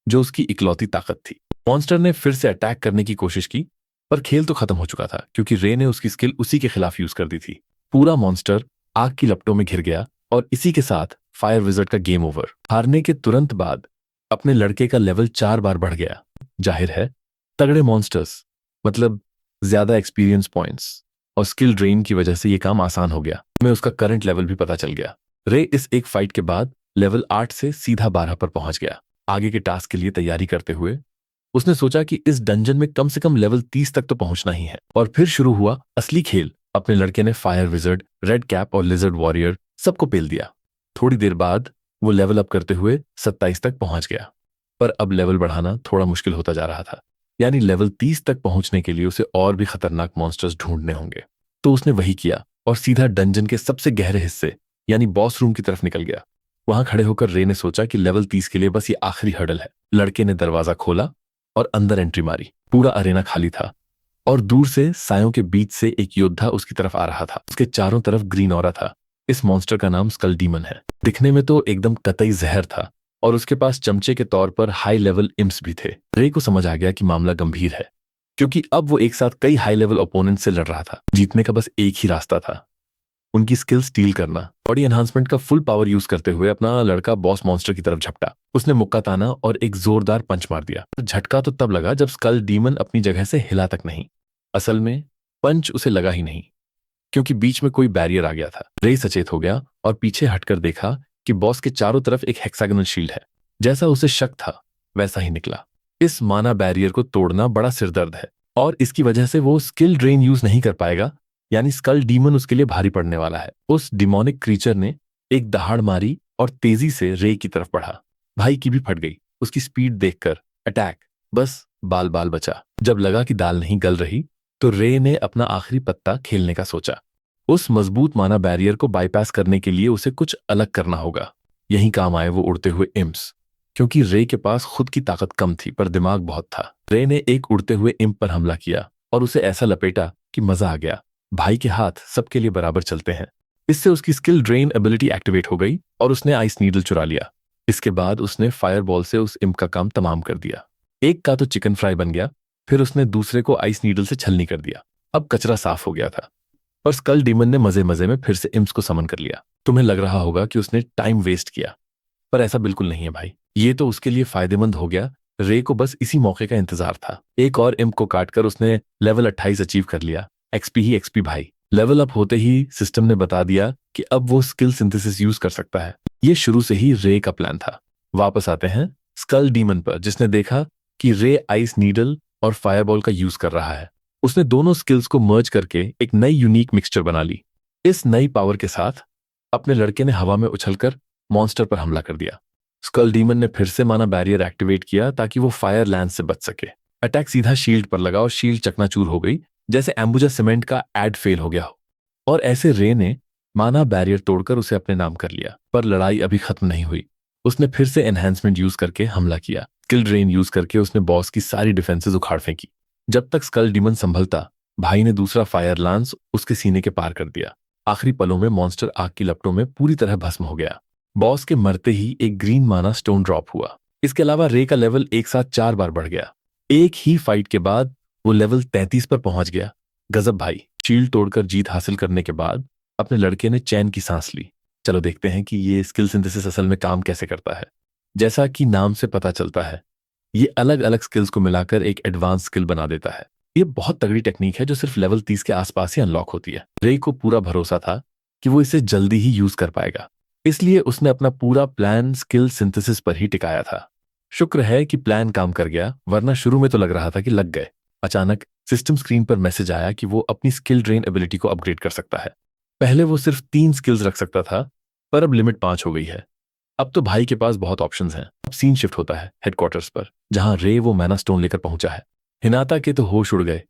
जो उसकी इकलौती ताकत थी। मॉन्स्टर ने फिर से अटैक करने की कोशिश की, पर खेल तो खत्म हो चुका था क्योंकि रे ने उसकी स्किल उसी के खिलाफ यूज कर दी थी। पूरा मॉन्स्टर आग की लपटों में घिर गया और इसी के साथ फायर विजर्ड का गेम ओवर। हारने के तुरंत बाद अपने लड़के का लेवल 4 बार बढ़ गया। जाहिर है, तगड़े मॉन्स्टर्स मतलब ज्यादा एक्सपीरियंस पॉइंट्स और स्किल ड्रेन की वजह से ये काम आसान हो गया। हमें उसका करंट लेवल भी पता चल गया। रे इस एक फाइट के बाद लेवल 8 से सीधा 12 पर पहुंच गया। आगे के टास्क के लिए तैयारी करते हुए उसने सोचा कि इस डंजन में कम से कम लेवल 30 तक तो पहुंचना ही है। और फिर शुरू हुआ असली खेल। अपने लड़के ने फायर विजर्ड, रेड कैप और लिजर्ड वॉरियर सबको पेल दिया। थोड़ी देर बाद वो लेवल अप करते हुए 27 तक पहुंच गया। पर अब लेवल बढ़ाना थोड़ा मुश्किल होता जा रहा था। यानी लेवल 30 तक पहुंचने के लिए उसे और भी खतरनाक मॉन्स्टर्स ढूंढने होंगे। तो उसने वही किया और सीधा डंजन के सबसे गहरे हिस्से यानी बॉस रूम की तरफ निकल गया। वहां खड़े होकर रे ने सोचा कि लेवल 30 के लिए बस ये आखिरी हर्डल है। लड़के ने दरवाजा खोला और अंदर एंट्री मारी। पूरा अरेना खाली था और दूर से सायों के बीच से एक योद्धा उसकी तरफ आ रहा था। उसके चारों तरफ ग्रीन ऑरा था। इस मॉन्स्टर का नाम स्कल डीमन है। दिखने में तो एकदम कतई जहर था और उसके पास चमचे के तौर पर हाई लेवल इम्प्स भी थे। रे को समझ आ गया कि मामला गंभीर है, क्योंकि अब वो एक साथ कई हाई लेवल ओपोनेंट से लड़ रहा था। जीतने का बस एक ही रास्ता था, उनकी स्किल स्टील करना। बॉडी एनहांसमेंट का फुल पावर यूज करते हुए अपना लड़का बॉस मॉन्स्टर की तरफ झपटा। उसने मुक्का ताना और एक जोरदार पंच मार दिया। झटका तो तब लगा जब स्कल डीमन अपनी जगह से हिला तक नहीं। असल में पंच उसे लगा ही नहीं, क्योंकि बीच में कोई बैरियर आ गया था। रे सचेत हो गया और पीछे हटकर देखा कि बॉस के चारों तरफ एक हेक्सागोनल शील्ड है। जैसा उसे शक था वैसा ही निकला। इस माना बैरियर को तोड़ना बड़ा सिरदर्द है और इसकी वजह से वो स्किल ड्रेन यूज नहीं कर पाएगा, यानी स्कल डीमन उसके लिए भारी पड़ने वाला है। उस डिमोनिक क्रीचर ने एक दहाड़ मारी और तेजी से रे की तरफ बढ़ा। भाई की भी फट गई। उसकी स्पीड देखकर अटैक बस बाल बाल बचा। जब लगा कि दाल नहीं गल रही तो रे ने अपना आखिरी पत्ता खेलने का सोचा। उस मजबूत माना बैरियर को बाईपास करने के लिए उसे कुछ अलग करना होगा। यही काम आए वो उड़ते हुए इम्प्स, क्योंकि रे के पास खुद की ताकत कम थी पर दिमाग बहुत था। रे ने एक उड़ते हुए इम्प पर हमला किया और उसे ऐसा लपेटा कि मजा आ गया। भाई के हाथ सबके लिए बराबर चलते हैं। इससे उसकी स्किल ड्रेन एबिलिटी एक्टिवेट हो गई और उसने आइस नीडल चुरा लिया। इसके बाद उसने फायरबॉल से उस इम्प का काम तमाम कर दिया। एक का तो चिकन फ्राई बन गया, फिर उसने दूसरे को आइस नीडल से छलनी कर दिया। अब कचरा साफ हो गया था। और स्कल डीमन ने मजे मजे में फिर से इम्प्स को समन कर लिया। तुम्हें लग रहा होगा कि उसने टाइम वेस्ट किया, पर ऐसा बिल्कुल नहीं है भाई। ये तो उसके लिए फायदेमंद हो गया। रे को बस इसी मौके का इंतजार था। एक और इम्प को काटकर उसने लेवल 28 अचीव कर लिया। एक्सपी ही एक्सपी भाई। लेवल अप होते ही सिस्टम ने बता दिया कि अब वो स्किल सिंथेसिस यूज कर सकता है। ये शुरू से ही रे का प्लान था। वापस आते हैं स्कल डीमन पर, जिसने देखा कि रे आइस नीडल और फायरबॉल का यूज कर रहा है। उसने दोनों स्किल्स को मर्ज करके एक नई यूनिक मिक्सचर बना ली। इस नई पावर के साथ अपने लड़के ने हवा में उछलकर मॉन्स्टर पर हमला कर दिया। स्कल डीमन ने फिर से माना बैरियर एक्टिवेट किया ताकि वो फायर लैंस से बच सके। अटैक सीधा शील्ड पर लगा और शील्ड चकनाचूर हो गई, जैसे एम्बुजा सीमेंट का एड फेल हो गया हो। और ऐसे रे ने माना बैरियर तोड़कर उसे अपने नाम कर लिया। पर लड़ाई अभी खत्म नहीं हुई। उसने फिर से एनहेंसमेंट यूज करके हमला किया। स्किल ड्रेन यूज करके उसने बॉस की सारी डिफेंसेस उखाड़ फेंकी। जब तक स्कल डीमन संभलता, भाई ने दूसरा फायर लांस उसके सीने के पार कर दिया। आखिरी पलों में मॉन्स्टर आग की लपटों में पूरी तरह भस्म हो गया। बॉस के मरते ही एक ग्रीन माना स्टोन ड्रॉप हुआ। इसके अलावा रे का लेवल एक साथ 4 बार बढ़ गया। एक ही फाइट के बाद वो लेवल 33 पर पहुंच गया। गजब भाई। शील्ड तोड़कर जीत हासिल करने के बाद अपने लड़के ने चैन की सांस ली। चलो देखते हैं कि ये स्किल सिंथेसिस असल में काम कैसे करता है। जैसा कि नाम से पता चलता है, ये अलग अलग स्किल्स को मिलाकर एक एडवांस स्किल बना देता है। ये बहुत तगड़ी टेक्निक है जो सिर्फ लेवल 30 के आसपास ही अनलॉक होती है। रे को पूरा भरोसा था कि वो इसे जल्दी ही यूज कर पाएगा, इसलिए उसने अपना पूरा प्लान स्किल सिंथेसिस पर ही टिकाया था। शुक्र है कि प्लान काम कर गया, वरना शुरू में तो लग रहा था कि लग गए। अचानक सिस्टम स्क्रीन पर मैसेज आया कि वो अपनी स्किल ड्रेन एबिलिटी को अपग्रेड कर सकता है। पहले वो सिर्फ 3 स्किल्स रख सकता था, पर अब लिमिट 5 हो गई है। अब तो भाई के पास बहुत ऑप्शंस हैं। अब सीन शिफ्ट होता है हेडक्वार्टर्स पर, जहां रे वो मैना स्टोन लेकर पहुंचा है। हिनाता के तो होश उड़ गए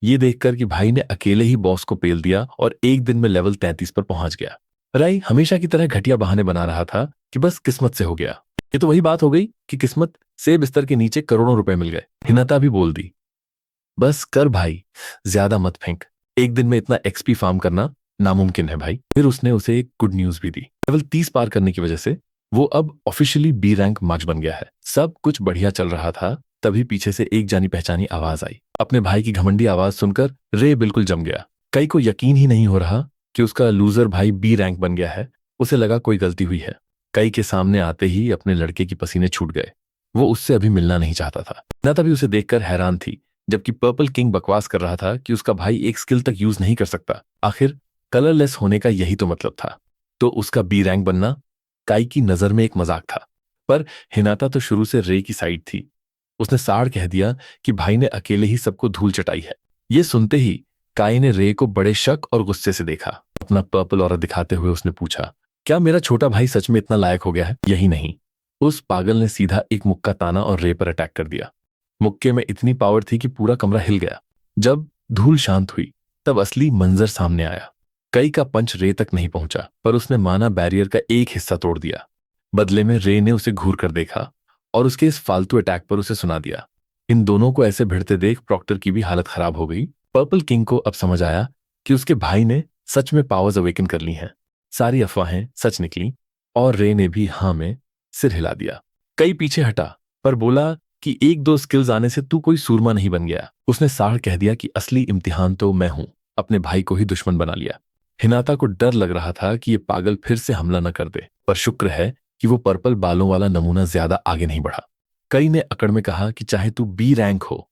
ये देखकर कि भाई ने अकेले ही बॉस को पेल दिया और एक दिन में लेवल 33 पर पहुंच गया। राई हमेशा की तरह घटिया बहाने बना रहा था कि बस किस्मत से हो गया। ये तो वही बात हो गई कि किस्मत से बिस्तर के नीचे करोड़ों रुपए मिल गए। हिनाता भी बोल दी, बस कर भाई, ज्यादा मत फेंक। एक दिन में इतना एक्सपी फार्म करना नामुमकिन है भाई। फिर उसने उसे एक गुड न्यूज भी दी। लेवल 30 पार करने की वजह से वो अब ऑफिशियली बी रैंक मार्च बन गया है। सब कुछ बढ़िया चल रहा था, तभी पीछे से एक जानी पहचानी आवाज आई। अपने भाई की घमंडी आवाज सुनकर रे बिल्कुल जम गया। कई को यकीन ही नहीं हो रहा कि उसका लूजर भाई बी रैंक बन गया है। उसे लगा कोई गलती हुई है। कई के सामने आते ही अपने लड़के की पसीने छूट गए। वो उससे अभी मिलना नहीं चाहता था। ना तभी उसे देखकर हैरान थी, जबकि पर्पल किंग बकवास कर रहा था कि उसका भाई एक स्किल तक यूज नहीं कर सकता। आखिर कलरलेस होने का यही तो मतलब था। तो उसका बी रैंक बनना काई की नजर में एक मजाक था। पर हिनाता तो शुरू से रे की साइड थी। उसने साड़ कह दिया कि भाई ने अकेले ही सबको धूल चटाई है। ये सुनते ही काई ने रे को बड़े शक और गुस्से से देखा। अपना पर्पल ऑरा दिखाते हुए उसने पूछा, क्या मेरा छोटा भाई सच में इतना लायक हो गया है? यही नहीं, उस पागल ने सीधा एक मुक्का ताना और रे पर अटैक कर दिया। मुक्के में इतनी पावर थी कि पूरा कमरा हिल गया। जब धूल शांत हुई तब असली मंजर सामने आया। कई का पंच रे तक नहीं पहुंचा, पर उसने माना बैरियर का एक हिस्सा तोड़ दिया। बदले में रे ने उसे घूर कर देखा और उसके इस फालतू अटैक पर उसे सुना दिया। इन दोनों को ऐसे भिड़ते देख प्रॉक्टर की भी हालत खराब हो गई। पर्पल किंग को अब समझ आया कि उसके भाई ने सच में पावर्स अवेकन कर ली हैं। सारी अफवाहें सच निकली और रे ने भी हाँ में सिर हिला दिया। कई पीछे हटा, पर बोला कि एक दो स्किल्स आने से तू कोई सूरमा नहीं बन गया। उसने साड़ कह दिया कि असली इम्तिहान तो मैं हूं। अपने भाई को ही दुश्मन बना लिया। हिनाता को डर लग रहा था कि ये पागल फिर से हमला न कर दे, पर शुक्र है कि वो पर्पल बालों वाला नमूना ज्यादा आगे नहीं बढ़ा। कई ने अकड़ में कहा कि चाहे तू बी रैंक हो,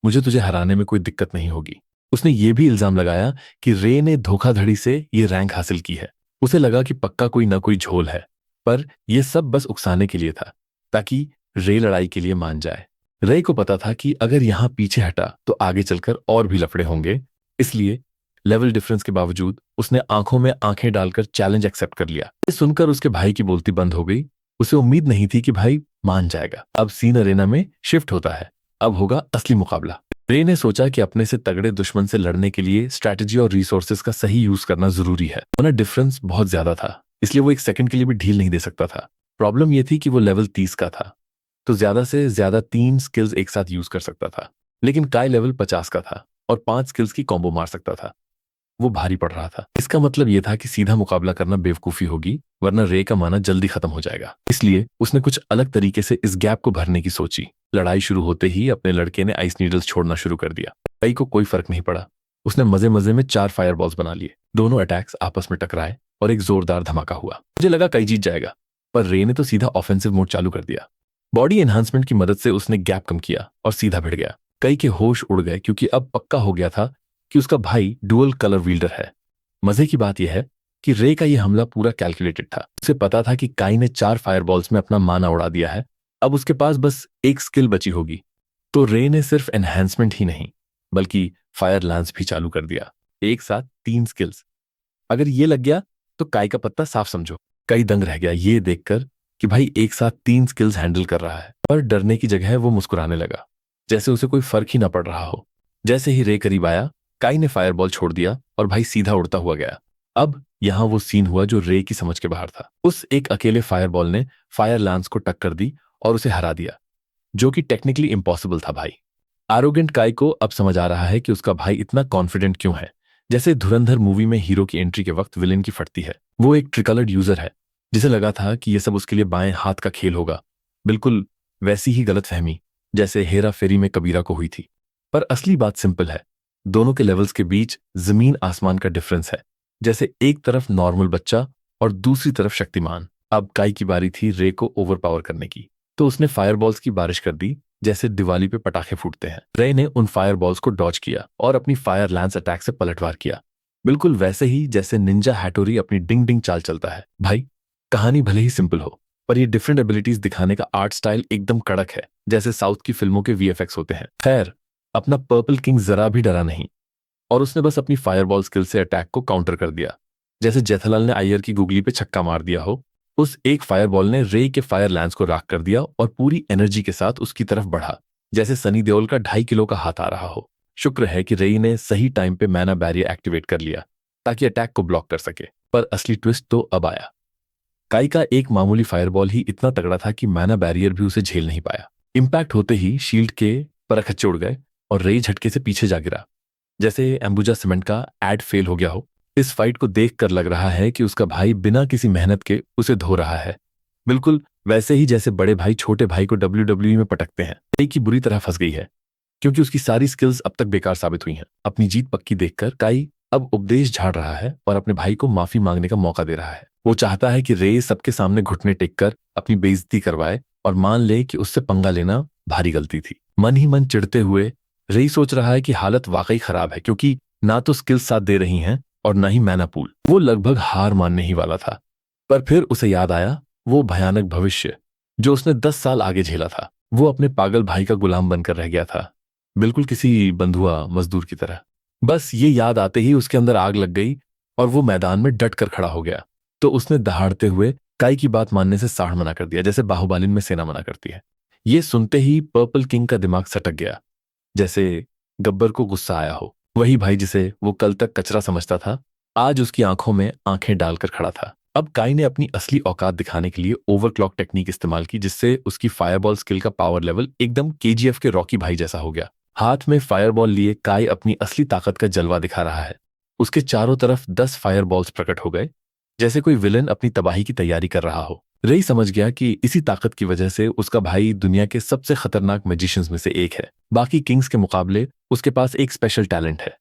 मुझे तुझे हराने में कोई दिक्कत नहीं होगी। उसने ये भी इल्जाम लगाया कि रे ने धोखाधड़ी से ये रैंक हासिल की है। उसे लगा कि पक्का कोई ना कोई झोल है, पर यह सब बस उकसाने के लिए था, ताकि रे लड़ाई के लिए मान जाए। रे को पता था कि अगर यहां पीछे हटा तो आगे चलकर और भी लफड़े होंगे, इसलिए लेवल डिफरेंस के बावजूद उसने आंखों में आंखें डालकर चैलेंज एक्सेप्ट कर लिया। ये सुनकर उसके भाई की बोलती बंद हो गई। उसे उम्मीद नहीं थी कि भाई मान जाएगा। अब सीन अरेना में शिफ्ट होता है। अब होगा असली मुकाबला। रे ने सोचा कि अपने से तगड़े दुश्मन से लड़ने के लिए स्ट्रैटेजी और रिसोर्सेज का सही यूज करना जरूरी है, वरना डिफरेंस बहुत ज्यादा था। इसलिए वो एक सेकंड के लिए भी ढील नहीं दे सकता था। प्रॉब्लम यह थी कि वो लेवल 30 का था, तो ज्यादा से ज्यादा 3 स्किल्स एक साथ यूज कर सकता था। लेकिन काय लेवल 50 का था और 5 स्किल्स की कॉम्बो मार सकता था। वो भारी पड़ रहा था। इसका मतलब ये था कि सीधा मुकाबला करना बेवकूफ़ी होगी, वरना रे का माना जल्दी खत्म हो जाएगा। इसलिए उसने कुछ अलग तरीके से इस गैप को भरने की सोची। लड़ाई शुरू होते ही अपने लड़के ने आइस नीडल्स छोड़ना शुरू कर दिया। कई को कोई फर्क नहीं पड़ा। उसने मजे मजे में 4 फायरबॉल्स बना लिए। दोनों अटैक्स आपस में टकराए और एक जोरदार धमाका हुआ। मुझे लगा कई जीत जाएगा, पर रे ने तो सीधा ऑफेंसिव मोड चालू कर दिया। बॉडी एनहांसमेंट की मदद से उसने गैप कम किया और सीधा भिड़ गया। कई के होश उड़ गए क्योंकि अब पक्का हो गया था कि उसका भाई डुअल कलर विल्डर है। मजे की बात यह है कि रे का यह हमला पूरा कैलकुलेटेड था। उसे पता था कि काई ने 4 फायरबॉल्स में अपना माना उड़ा दिया है, अब उसके पास बस एक स्किल बची होगी। तो रे ने सिर्फ एनहांसमेंट ही नहीं बल्कि फायर लांस भी चालू कर दिया। एक साथ 3 स्किल्स। अगर ये लग गया तो काई का पत्ता साफ समझो। कई दंग रह गया ये देखकर कि भाई एक साथ 3 स्किल्स हैंडल कर रहा है। पर डरने की जगह वो मुस्कुराने लगा, जैसे उसे कोई फर्क ही ना पड़ रहा हो। जैसे ही रे करीब आया, काई ने फायरबॉल छोड़ दिया और भाई सीधा उड़ता हुआ गया। अब यहां वो सीन हुआ जो रे की समझ के बाहर था। उस एक अकेले फायरबॉल ने फायर लांस को टक्कर दी और उसे हरा दिया, जो कि टेक्निकली इम्पॉसिबल था। भाई आरोगेंट काई को अब समझ आ रहा है कि उसका भाई इतना कॉन्फिडेंट क्यों है, जैसे धुरंधर मूवी में हीरो की एंट्री के वक्त विलेन की फटती है। वो एक ट्रिकलर्ड यूजर है जिसे लगा था कि यह सब उसके लिए बाएं हाथ का खेल होगा। बिल्कुल वैसी ही गलतफहमी जैसे हेरा फेरी में कबीरा को हुई थी। पर असली बात सिंपल है, दोनों के लेवल्स के बीच जमीन आसमान का डिफरेंस है। जैसे एक तरफ नॉर्मल बच्चा और दूसरी तरफ शक्तिमान। अब काई की बारी थी रे को ओवरपावर करने की, तो उसने फायरबॉल्स की बारिश कर दी जैसे दिवाली पे पटाखे फूटते हैं। रे ने उन फायरबॉल्स को डॉज किया और अपनी फायर लैंस अटैक से पलटवार किया, बिल्कुल वैसे ही जैसे निंजा हैटोरी अपनी डिंग डिंग चाल चलता है। भाई कहानी भले ही सिंपल हो, पर ये डिफरेंट एबिलिटीज दिखाने का आर्ट स्टाइल एकदम कड़क है, जैसे साउथ की फिल्मों के वीएफएक्स होते हैं। खैर, अपना पर्पल किंग जरा भी डरा नहीं और उसने बस अपनी फायरबॉल स्किल से अटैक को काउंटर कर दिया। जैसे जेठालाल ने अय्यर की गुगली पे छक्का मार दिया हो, उस एक फायरबॉल ने रे के फायर लैंस को राख कर दिया और पूरी एनर्जी के साथ उसकी तरफ बढ़ा, जैसे सनी देओल का 2.5 किलो का हाथ आ रहा हो। शुक्र है कि रे ने सही टाइम पे मैना बैरियर एक्टिवेट कर लिया ताकि अटैक को ब्लॉक कर सके। पर असली ट्विस्ट तो अब आया। काई का एक मामूली फायरबॉल ही इतना तगड़ा था कि मैना बैरियर भी उसे झेल नहीं पाया। इंपैक्ट होते ही शील्ड के परखच्चे उड़ गए और रे झटके से पीछे जा गिरा, जैसे एम्बुजा सीमेंट का एड फेल हो गया हो। इस फाइट को देखकर लग रहा है कि उसका भाई बिना किसी मेहनत के उसे धो रहा है, बिल्कुल वैसे ही जैसे बड़े भाई छोटे भाई को WWE में पटकते हैं। काई की बुरी तरह फंस गई है क्योंकि उसकी सारी स्किल्स अब तक बेकार साबित हुई हैं। अपनी जीत पक्की देखकर काई अब उपदेश झाड़ रहा है और अपने भाई को माफी मांगने का मौका दे रहा है। वो चाहता है कि रे सबके सामने घुटने टेककर अपनी बेइज्जती करवाए और मान ले कि उससे पंगा लेना भारी गलती थी। मन ही मन चिढ़ते हुए रे सोच रहा है कि हालत वाकई खराब है, क्योंकि ना तो स्किल्स साथ दे रही हैं और ना ही मैना पूल। वो लगभग हार मानने ही वाला था, पर फिर उसे याद आया वो भयानक भविष्य जो उसने 10 साल आगे झेला था। वो अपने पागल भाई का गुलाम बनकर रह गया था, बिल्कुल किसी बंधुआ मजदूर की तरह। बस ये याद आते ही उसके अंदर आग लग गई और वो मैदान में डट कर खड़ा हो गया। तो उसने दहाड़ते हुए काई की बात मानने से साड़ मना कर दिया, जैसे बाहुबली में सेना मना करती है। ये सुनते ही पर्पल किंग का दिमाग सटक गया, जैसे गब्बर को गुस्सा आया हो। वही भाई जिसे वो कल तक कचरा समझता था, आज उसकी आंखों में आंखें डालकर खड़ा था। अब काई ने अपनी असली औकात दिखाने के लिए ओवरक्लॉक टेक्निक इस्तेमाल की, जिससे उसकी फायरबॉल स्किल का पावर लेवल एकदम केजीएफ के रॉकी भाई जैसा हो गया। हाथ में फायरबॉल लिए काई अपनी असली ताकत का जलवा दिखा रहा है। उसके चारों तरफ 10 फायरबॉल्स प्रकट हो गए, जैसे कोई विलन अपनी तबाही की तैयारी कर रहा हो। रे समझ गया कि इसी ताकत की वजह से उसका भाई दुनिया के सबसे खतरनाक मैजिशियंस में से एक है। बाकी किंग्स के मुकाबले उसके पास एक स्पेशल टैलेंट है,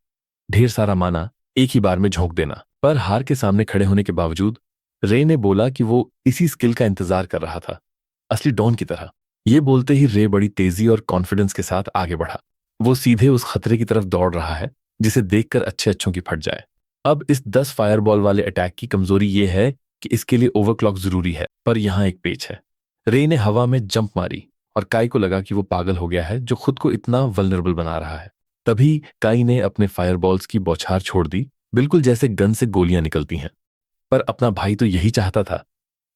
ढेर सारा माना एक ही बार में झोंक देना। पर हार के सामने खड़े होने के बावजूद रे ने बोला कि वो इसी स्किल का इंतजार कर रहा था, असली डॉन की तरह। ये बोलते ही रे बड़ी तेजी और कॉन्फिडेंस के साथ आगे बढ़ा। वो सीधे उस खतरे की तरफ दौड़ रहा है जिसे देखकर अच्छे अच्छों की फट जाए। अब इस 10 फायरबॉल वाले अटैक की कमजोरी ये है कि इसके लिए ओवरक्लॉक जरूरी है, पर यहां एक पेच है। रे ने हवा में जंप मारी और काई को लगा कि वो पागल हो गया है जो खुद को इतना वल्नरेबल बना रहा है। तभी काई ने अपने फायरबॉल्स की बौछार छोड़ दी, बिल्कुल जैसे गन से गोलियां निकलती हैं। पर अपना भाई तो यही चाहता था।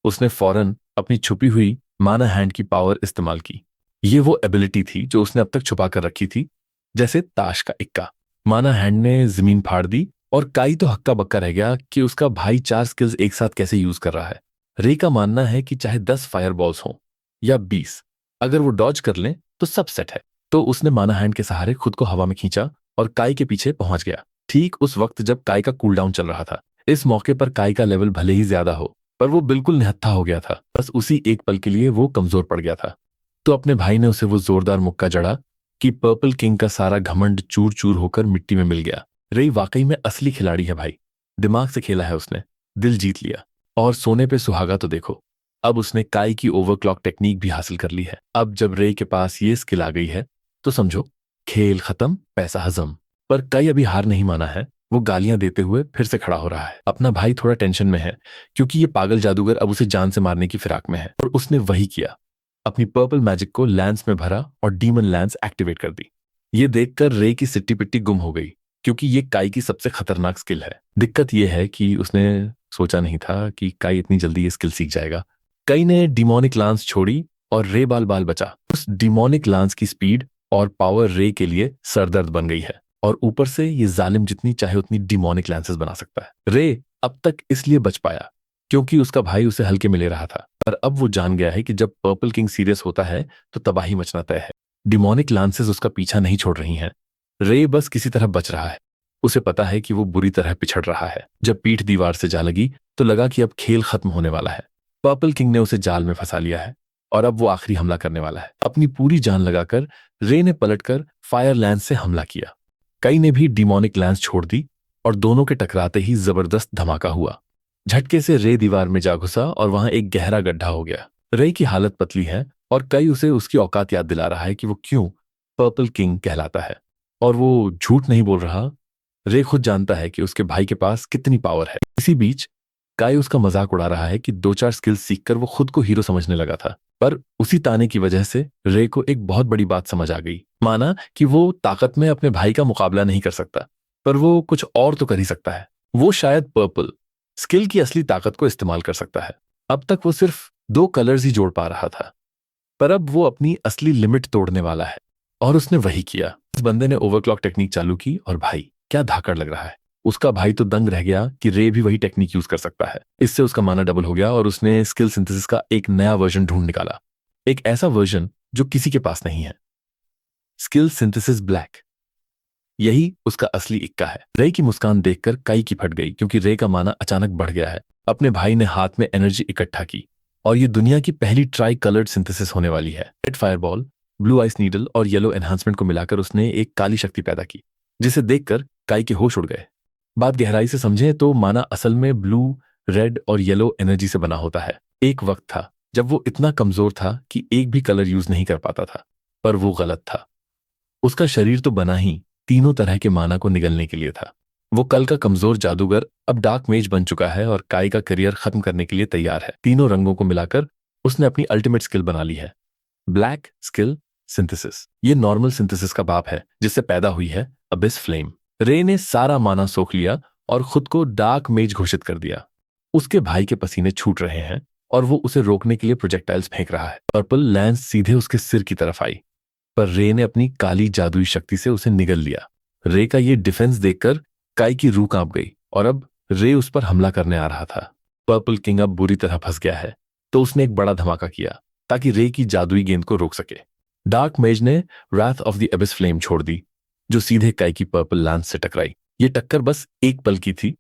उसने फौरन अपनी छुपी हुई माना हैंड की पावर इस्तेमाल की। ये वो एबिलिटी थी जो उसने अब तक छुपा कर रखी थी, जैसे ताश का इक्का। माना हैंड ने जमीन फाड़ दी और काई तो हक्का बक्का रह गया कि उसका भाई 4 स्किल्स एक साथ कैसे यूज कर रहा है। रे का मानना है कि चाहे 10 फायरबॉल्स हों या 20, अगर वो डॉज कर लें तो सब सेट है। तो उसने माना हैंड के सहारे खुद को हवा में खींचा और काई के पीछे पहुंच गया। ठीक उस वक्त जब काई का कूलडाउन चल रहा था। इस मौके पर काई का लेवल भले ही ज्यादा हो, पर वो बिल्कुल निहत्था हो गया था। बस उसी एक पल के लिए वो कमजोर पड़ गया था। तो अपने भाई ने उसे वो जोरदार मुक्का जड़ा कि पर्पल किंग का सारा घमंड चूर चूर होकर मिट्टी में मिल गया। रे वाकई में असली खिलाड़ी है भाई। दिमाग से खेला है उसने, दिल जीत लिया। और सोने पे सुहागा तो देखो, अब उसने काई की ओवरक्लॉक टेक्निक भी हासिल कर ली है। अब जब रे के पास ये स्किल आ गई है तो समझो खेल खत्म, पैसा हजम। पर काई अभी हार नहीं माना है। वो गालियां देते हुए फिर से खड़ा हो रहा है। अपना भाई थोड़ा टेंशन में है क्योंकि ये पागल जादूगर अब उसे जान से मारने की फिराक में है। और उसने वही किया, अपनी पर्पल मैजिक को लैंस में भरा और डीमन लैंस एक्टिवेट कर दी। ये देखकर रे की सिट्टी पिट्टी गुम हो गई क्योंकि ये काई की सबसे खतरनाक स्किल है। दिक्कत यह है कि उसने सोचा नहीं था कि काई इतनी जल्दी ये स्किल सीख जाएगा। काई ने डिमोनिक लांस छोड़ी और रे बाल बाल बचा। उस डिमोनिक लांस की स्पीड और पावर रे के लिए सरदर्द बन गई है। और ऊपर से ये जालिम जितनी चाहे उतनी डिमोनिक लांसेस बना सकता है। रे अब तक इसलिए बच पाया क्योंकि उसका भाई उसे हल्के में ले रहा था। पर अब वो जान गया है कि जब पर्पल किंग सीरियस होता है तो तबाही मचना तय है। डिमोनिक लांसेस उसका पीछा नहीं छोड़ रही हैं। रे बस किसी तरह बच रहा है। उसे पता है कि वो बुरी तरह पिछड़ रहा है। जब पीठ दीवार से जा लगी तो लगा कि अब खेल खत्म होने वाला है। पर्पल किंग ने उसे जाल में फंसा लिया है और अब वो आखिरी हमला करने वाला है। अपनी पूरी जान लगाकर रे ने पलटकर फायर लैंस से हमला किया। कई ने भी डिमोनिक लैंस छोड़ दी और दोनों के टकराते ही जबरदस्त धमाका हुआ। झटके से रे दीवार में जा घुसा और वहां एक गहरा गड्ढा हो गया। रे की हालत पतली है और कई उसे उसकी औकात याद दिला रहा है कि वो क्यों पर्पल किंग कहलाता है। और वो झूठ नहीं बोल रहा। रे खुद जानता है कि उसके भाई के पास कितनी पावर है। इसी बीच काई उसका मजाक उड़ा रहा है कि 2-4 स्किल्स सीखकर वो खुद को हीरो समझने लगा था। पर उसी ताने की वजह से रे को एक बहुत बड़ी बात समझ आ गई। माना कि वो ताकत में अपने भाई का मुकाबला नहीं कर सकता, पर वो कुछ और तो कर ही सकता है। वो शायद पर्पल स्किल की असली ताकत को इस्तेमाल कर सकता है। अब तक वो सिर्फ 2 कलर्स ही जोड़ पा रहा था, पर अब वो अपनी असली लिमिट तोड़ने वाला है। और उसने वही किया। इस बंदे ने ओवरक्लॉक टेक्निक चालू की और भाई क्या धाकड़ लग रहा है। उसका भाई तो दंग रह गया कि रे भी वही टेक्निक यूज कर सकता है। इससे उसका माना डबल हो गया और उसने स्किल सिंथेसिस का एक नया वर्जन ढूंढ निकाला। एक ऐसा वर्जन जो किसी के पास नहीं है। स्किल सिंथेसिस ब्लैक, यही उसका असली इक्का है। रे की मुस्कान देखकर काई की फट गई क्योंकि रे का माना अचानक बढ़ गया है। अपने भाई ने हाथ में एनर्जी इकट्ठा की और ये दुनिया की पहली ट्राई कलर्ड सिंथेसिस होने वाली है। Red fireball, blue eyes needle और येलो एनहांसमेंट को मिलाकर उसने एक काली शक्ति पैदा की जिसे देखकर काई के होश उड़ गए। बात गहराई से समझें तो माना असल में ब्लू, रेड और येलो एनर्जी से बना होता है। एक वक्त था जब वो इतना कमजोर था कि एक भी कलर यूज नहीं कर पाता था, पर वो गलत था। उसका शरीर तो बना ही तीनों तरह के माना को निगलने के लिए था। वो कल का कमजोर जादूगर अब डार्क मेज बन चुका है और काई का करियर खत्म करने के लिए तैयार है। तीनों रंगों को मिलाकर उसने अपनी अल्टीमेट स्किल बना ली है, ब्लैक स्किल सिंथेसिस। ये नॉर्मल सिंथेसिस का बाप है जिससे पैदा हुई है अबिस फ्लेम। रे ने सारा माना सोख लिया और खुद को डार्क मेज घोषित कर दिया। उसके भाई के पसीने छूट रहे हैं और वो उसे रोकने के लिए प्रोजेक्टाइल्स फेंक रहा है। पर्पल लैंस सीधे उसके सिर की तरफ आई, पर रे ने अपनी काली जादुई शक्ति से उसे निगल लिया। रे का ये डिफेंस देखकर काई की रूह कांप गई और अब रे उस पर हमला करने आ रहा था। पर्पल किंग अब बुरी तरह फंस गया है, तो उसने एक बड़ा धमाका किया ताकि रे की जादुई गेंद को रोक सके। डार्क मेज ने राथ ऑफ द एबिस फ्लेम छोड़ दी जो सीधे काई की पर्पल लैंस से टकराई। ये टक्कर बस एक पल की थी,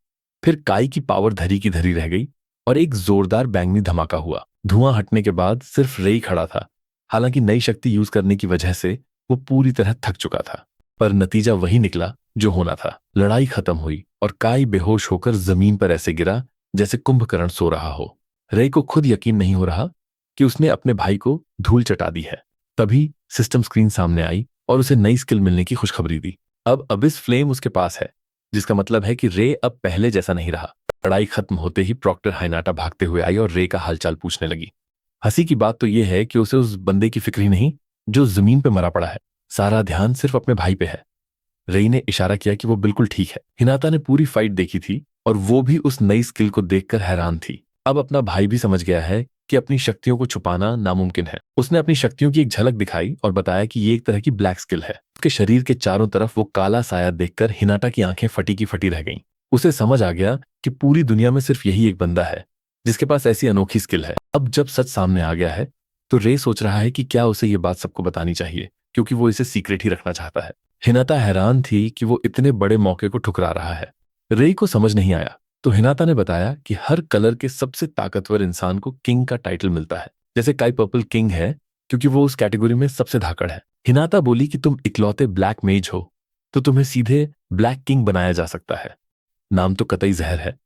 फिर काई की पावर धरी की धरी रह गई और एक जोरदार बैंगनी धमाका हुआ। धुआं हटने के बाद सिर्फ रे ही खड़ा था। हालांकि नई शक्ति यूज करने की वजह से वो पूरी तरह थक चुका था, पर नतीजा वही निकला जो होना था। लड़ाई खत्म हुई और काई बेहोश होकर जमीन पर ऐसे गिरा जैसे कुंभकर्ण सो रहा हो। रे को खुद यकीन नहीं हो रहा कि उसने अपने भाई को धूल चटा दी है। तभी सिस्टम स्क्रीन सामने आई और उसे नई स्किल मिलने की खुशखबरी दी। अब अबिस फ्लेम उसके पास है, जिसका मतलब है कि रे अब पहले जैसा नहीं रहा। लड़ाई खत्म होते ही प्रॉक्टर हाइनाटा भागते हुए आई और रे का हालचाल पूछने लगी। हंसी की बात तो यह है कि उसे उस बंदे की फिक्र ही नहीं जो जमीन पे मरा पड़ा है। सारा ध्यान सिर्फ अपने भाई पे है। रे ने इशारा किया कि वो बिल्कुल ठीक है। हिनाता ने पूरी फाइट देखी थी और वो भी उस नई स्किल को देखकर हैरान थी। अब अपना भाई भी समझ गया है कि अपनी शक्तियों को छुपाना नामुमकिन है। उसने अपनी शक्तियों की एक झलक दिखाई और बताया कि ये एक तरह की ब्लैक स्किल है। उसके शरीर के चारों तरफ वो काला साया देखकर हिनाटा की आंखें फटी की फटी रह गईं। उसे समझ आ गया कि पूरी दुनिया में सिर्फ यही एक बंदा है जिसके पास ऐसी अनोखी स्किल है। अब जब सच सामने आ गया है तो रे सोच रहा है कि क्या उसे ये बात सबको बतानी चाहिए, क्योंकि वो इसे सीक्रेट ही रखना चाहता है। हिनाता हैरान थी कि वो इतने बड़े मौके को ठुकरा रहा है। रे को समझ नहीं आया, तो हिनाता ने बताया कि हर कलर के सबसे ताकतवर इंसान को किंग का टाइटल मिलता है। जैसे काई पर्पल किंग है क्योंकि वो उस कैटेगरी में सबसे धाकड़ है। हिनाता बोली कि तुम इकलौते ब्लैक मेज हो, तो तुम्हें सीधे ब्लैक किंग बनाया जा सकता है। नाम तो कतई जहर है,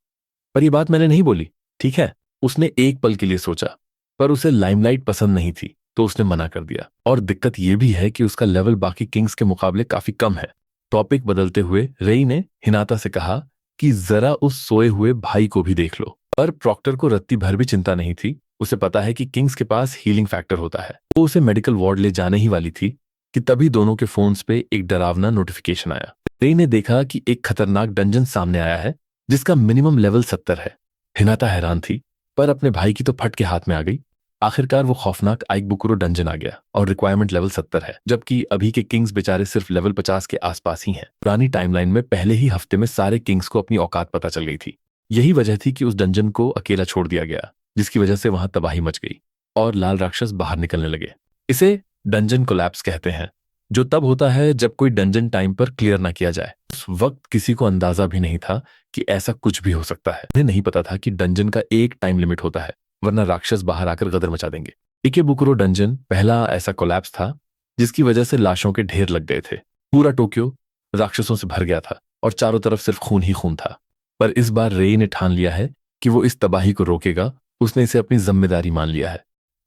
पर ये बात मैंने नहीं बोली, ठीक है। उसने एक पल के लिए सोचा, पर उसे लाइमलाइट पसंद नहीं थी, तो उसने मना कर दिया। और दिक्कत यह भी है कि उसका लेवल बाकी किंग्स के मुकाबले काफी कम है। टॉपिक बदलते हुए रेई ने हिनाता से कहा कि जरा उस सोए हुए भाई को भी देख लो। पर प्रॉक्टर को रत्ती भर भी चिंता नहीं थी। उसे पता है कि किंग्स के पास हीलिंग फैक्टर होता है। वो उसे मेडिकल वार्ड ले जाने ही वाली थी कि तभी दोनों के फोन्स पे एक डरावना नोटिफिकेशन आया। रेई ने देखा कि एक खतरनाक डंजन सामने आया है जिसका मिनिमम लेवल 70 है। हिनाता हैरान थी, पर अपने भाई की तो फट के हाथ में आ गई। आखिरकार वो खौफनाक आइकबुकुरो डंजन आ गया और रिक्वायरमेंट लेवल 70 है, जबकि अभी के किंग्स बेचारे सिर्फ लेवल 50 के आसपास ही हैं। पुरानी टाइमलाइन में पहले ही हफ्ते में सारे किंग्स को अपनी औकात पता चल गई थी। यही वजह थी कि उस डंजन को अकेला छोड़ दिया गया, जिसकी वजह से वहां तबाही मच गई और लाल राक्षस बाहर निकलने लगे। इसे डंजन कोलैप्स कहते हैं, जो तब होता है जब कोई डंजन टाइम पर क्लियर ना किया जाए। उस वक्त किसी को अंदाजा भी नहीं था कि ऐसा कुछ भी हो सकता है। उन्हें नहीं पता था कि डंजन का एक टाइम लिमिट होता है, वरना राक्षस बाहर आकर गदर मचा देंगे। इकेबुकुरो डंजन पहला ऐसा कोलैप्स था जिसकी वजह से लाशों के ढेर लग गए थे। पूरा टोक्यो राक्षसों से भर गया था और चारों तरफ सिर्फ खून ही खून था। पर इस बार रेई ने ठान लिया है कि वो इस तबाही को रोकेगा। उसने इसे अपनी जिम्मेदारी मान लिया है।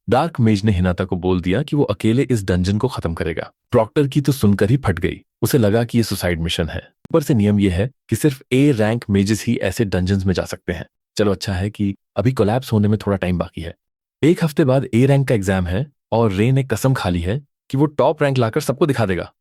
डार्क मेज ने हिनाता को बोल दिया कि वो अकेले इस डंजन को खत्म करेगा। प्रॉक्टर की तो सुनकर ही फट गई। उसे लगा कि ये सुसाइड मिशन है। ऊपर से नियम यह है कि सिर्फ ए रैंक मेजेस ही ऐसे डंजन्स में जा सकते हैं। चलो अच्छा है कि अभी कोलैप्स होने में थोड़ा टाइम बाकी है। एक हफ्ते बाद ए रैंक का एग्जाम है और रे ने कसम खा ली है कि वो टॉप रैंक लाकर सबको दिखा देगा।